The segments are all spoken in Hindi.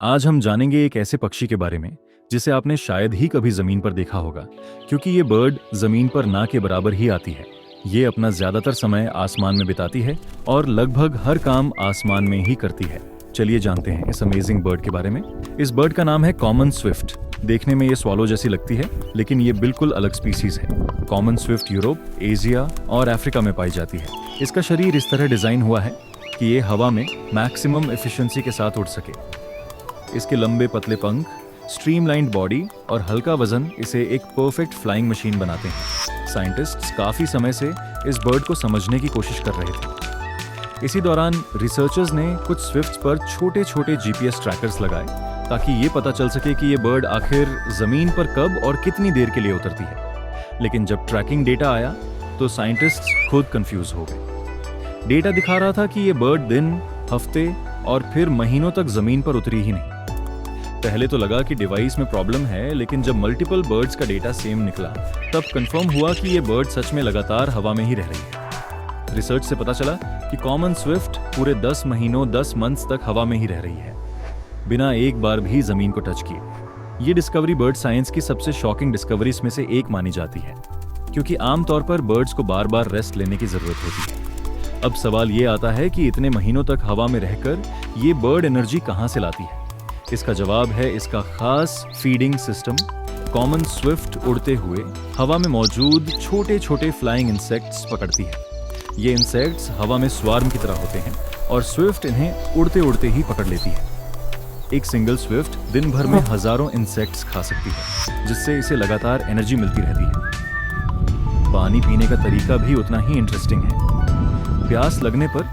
आज हम जानेंगे एक ऐसे पक्षी के बारे में जिसे आपने शायद ही कभी जमीन पर देखा होगा, क्योंकि ये बर्ड जमीन पर ना के बराबर ही आती है। ये अपना ज्यादातर समय आसमान में बिताती है और लगभग हर काम आसमान में ही करती है। चलिए जानते हैं इस अमेजिंग बर्ड के बारे में। इस बर्ड का नाम है कॉमन स्विफ्ट। देखने में ये स्वॉलो जैसी लगती है, लेकिन ये बिल्कुल अलग स्पीसीज है। कॉमन स्विफ्ट यूरोप, एशिया और अफ्रीका में पाई जाती है। इसका शरीर इस तरह डिजाइन हुआ है कि ये हवा में मैक्सिमम एफिशिएंसी के साथ उड़ सके। इसके लंबे पतले पंख, स्ट्रीमलाइंड बॉडी और हल्का वजन इसे एक परफेक्ट फ्लाइंग मशीन बनाते हैं। साइंटिस्ट्स काफी समय से इस बर्ड को समझने की कोशिश कर रहे थे। इसी दौरान रिसर्चर्स ने कुछ स्विफ्ट्स पर छोटे छोटे जीपीएस ट्रैकर्स लगाए ताकि ये पता चल सके कि ये बर्ड आखिर जमीन पर कब और कितनी देर के लिए उतरती है। लेकिन जब ट्रैकिंग डेटा आया तो साइंटिस्ट्स खुद कंफ्यूज हो गए। डेटा दिखा रहा था कि ये बर्ड दिन, हफ्ते और फिर महीनों तक जमीन पर उतरी ही नहीं। पहले तो लगा कि डिवाइस में प्रॉब्लम है, लेकिन जब मल्टीपल बर्ड्स का डेटा सेम निकला तब कंफर्म हुआ कि ये बर्ड सच में लगातार हवा में ही रह रही है। रिसर्च से पता चला कि कॉमन स्विफ्ट पूरे 10 महीनों 10 मंथ्स तक हवा में ही रह रही है, बिना एक बार भी जमीन को टच किए। ये डिस्कवरी बर्ड साइंस की सबसे शॉकिंग डिस्कवरीज में से एक मानी जाती है, क्योंकि आमतौर पर बर्ड्स को बार बार रेस्ट लेने की जरूरत होती है। अब सवाल ये आता है कि इतने महीनों तक हवा में रहकर ये बर्ड एनर्जी कहाँ से लाती है। इसका जवाब है इसका खास फीडिंग सिस्टम। कॉमन स्विफ्ट उड़ते हुए हवा में मौजूद छोटे छोटे फ्लाइंग इंसेक्ट्स पकड़ती है। ये इंसेक्ट्स हवा में स्वार्म की तरह होते हैं और स्विफ्ट इन्हें उड़ते उड़ते ही पकड़ लेती है। एक सिंगल स्विफ्ट दिन भर में हजारों इंसेक्ट्स खा सकती है, जिससे इसे लगातार एनर्जी मिलती रहती है। पानी पीने का तरीका भी उतना ही इंटरेस्टिंग है। प्यास लगने पर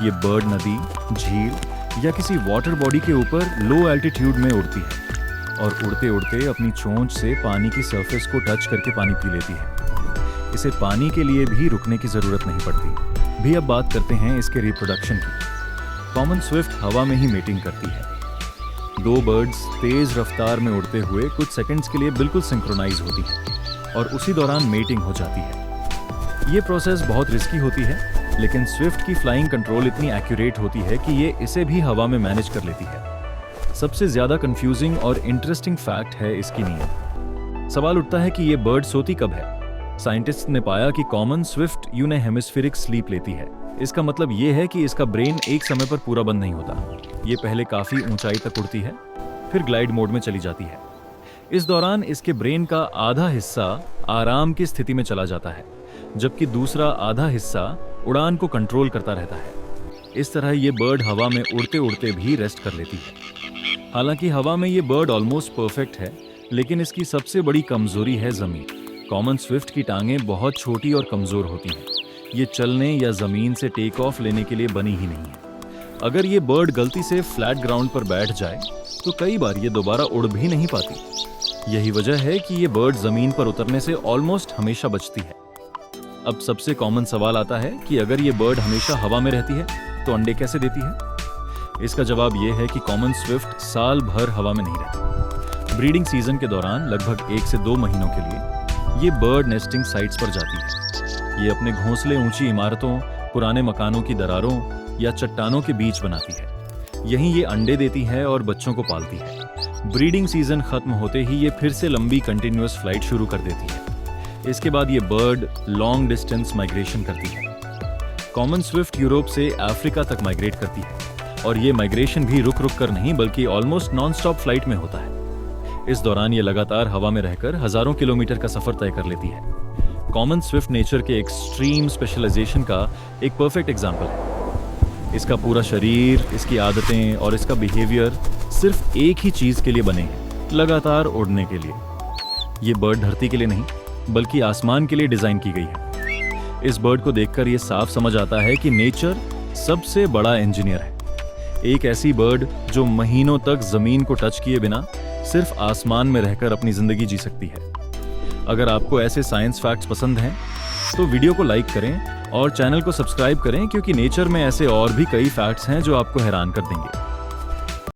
यह बर्ड नदी, झील या किसी वाटर बॉडी के ऊपर लो एल्टीट्यूड में उड़ती है और उड़ते उड़ते अपनी चोंच से पानी की सरफेस को टच करके पानी पी लेती है। इसे पानी के लिए भी रुकने की जरूरत नहीं पड़ती। भी अब बात करते हैं इसके रिप्रोडक्शन की। कॉमन स्विफ्ट हवा में ही मेटिंग करती है। दो बर्ड्स तेज रफ्तार में उड़ते हुए कुछ सेकंड्स के लिए बिल्कुल सिंक्रोनाइज होती हैं और उसी दौरान मेटिंग हो जाती है। ये प्रोसेस बहुत रिस्की होती है, लेकिन स्विफ्ट की फ्लाइंग कंट्रोल इतनी एक्यूरेट होती है कि ये इसे भी हवा में मैनेज कर लेती है। सबसे ज्यादा कंफ्यूजिंग और इंटरेस्टिंग फैक्ट है इसकी नींद। सवाल उठता है कि ये बर्ड सोती कब है। साइंटिस्ट ने पाया कि कॉमन स्विफ्ट यूने हेमिस्फेरिक स्लीप लेती है। इसका मतलब ये है कि इसका ब्रेन एक समय पर पूरा बंद नहीं होता। ये पहले काफी ऊंचाई तक उड़ती है, फिर ग्लाइड मोड में चली जाती है। इस दौरान इसके ब्रेन का आधा हिस्सा आराम की स्थिति में चला जाता है, जबकि दूसरा आधा हिस्सा उड़ान को कंट्रोल करता रहता है। इस तरह ये बर्ड हवा में उड़ते उड़ते भी रेस्ट कर लेती है। हालांकि हवा में ये बर्ड ऑलमोस्ट परफेक्ट है, लेकिन इसकी सबसे बड़ी कमजोरी है जमीन। कॉमन स्विफ्ट की टांगें बहुत छोटी और कमजोर होती हैं। ये चलने या जमीन से टेक ऑफ लेने के लिए बनी ही नहीं है। अगर ये बर्ड गलती से फ्लैट ग्राउंड पर बैठ जाए तो कई बार ये दोबारा उड़ भी नहीं पाती। यही वजह है कि ये बर्ड जमीन पर उतरने से ऑलमोस्ट हमेशा बचती है। अब सबसे कॉमन सवाल आता है कि अगर ये बर्ड हमेशा हवा में रहती है तो अंडे कैसे देती है। इसका जवाब ये है कि कॉमन स्विफ्ट साल भर हवा में नहीं रहती। ब्रीडिंग सीजन के दौरान लगभग 1 से 2 महीनों के लिए ये बर्ड नेस्टिंग साइट्स पर जाती है। ये अपने घोंसले ऊंची इमारतों, पुराने मकानों की दरारों या चट्टानों के बीच बनाती है। यहीं ये अंडे देती है और बच्चों को पालती है। ब्रीडिंग सीजन खत्म होते ही ये फिर से लंबी कंटिन्यूअस फ्लाइट शुरू कर देती है। इसके बाद ये बर्ड लॉन्ग डिस्टेंस माइग्रेशन करती है। कॉमन स्विफ्ट यूरोप से अफ्रीका तक माइग्रेट करती है और ये माइग्रेशन भी रुक रुक कर नहीं, बल्कि ऑलमोस्ट नॉन स्टॉप फ्लाइट में होता है। इस दौरान ये लगातार हवा में रहकर हजारों किलोमीटर का सफर तय कर लेती है। कॉमन स्विफ्ट नेचर के एक्सट्रीम स्पेशलाइजेशन का एक परफेक्ट एग्जाम्पल है। इसका पूरा शरीर, इसकी आदतें और इसका बिहेवियर सिर्फ एक ही चीज के लिए बने हैं, लगातार उड़ने के लिए। ये बर्ड धरती के लिए नहीं, बल्कि आसमान के लिए डिजाइन की गई है। इस बर्ड को देखकर यह साफ समझ आता है कि नेचर सबसे बड़ा इंजीनियर है। एक ऐसी बर्ड जो महीनों तक जमीन को टच किए बिना सिर्फ आसमान में रहकर अपनी जिंदगी जी सकती है। अगर आपको ऐसे साइंस फैक्ट्स पसंद हैं तो वीडियो को लाइक करें और चैनल को सब्सक्राइब करें, क्योंकि नेचर में ऐसे और भी कई फैक्ट्स हैं जो आपको हैरान कर देंगे।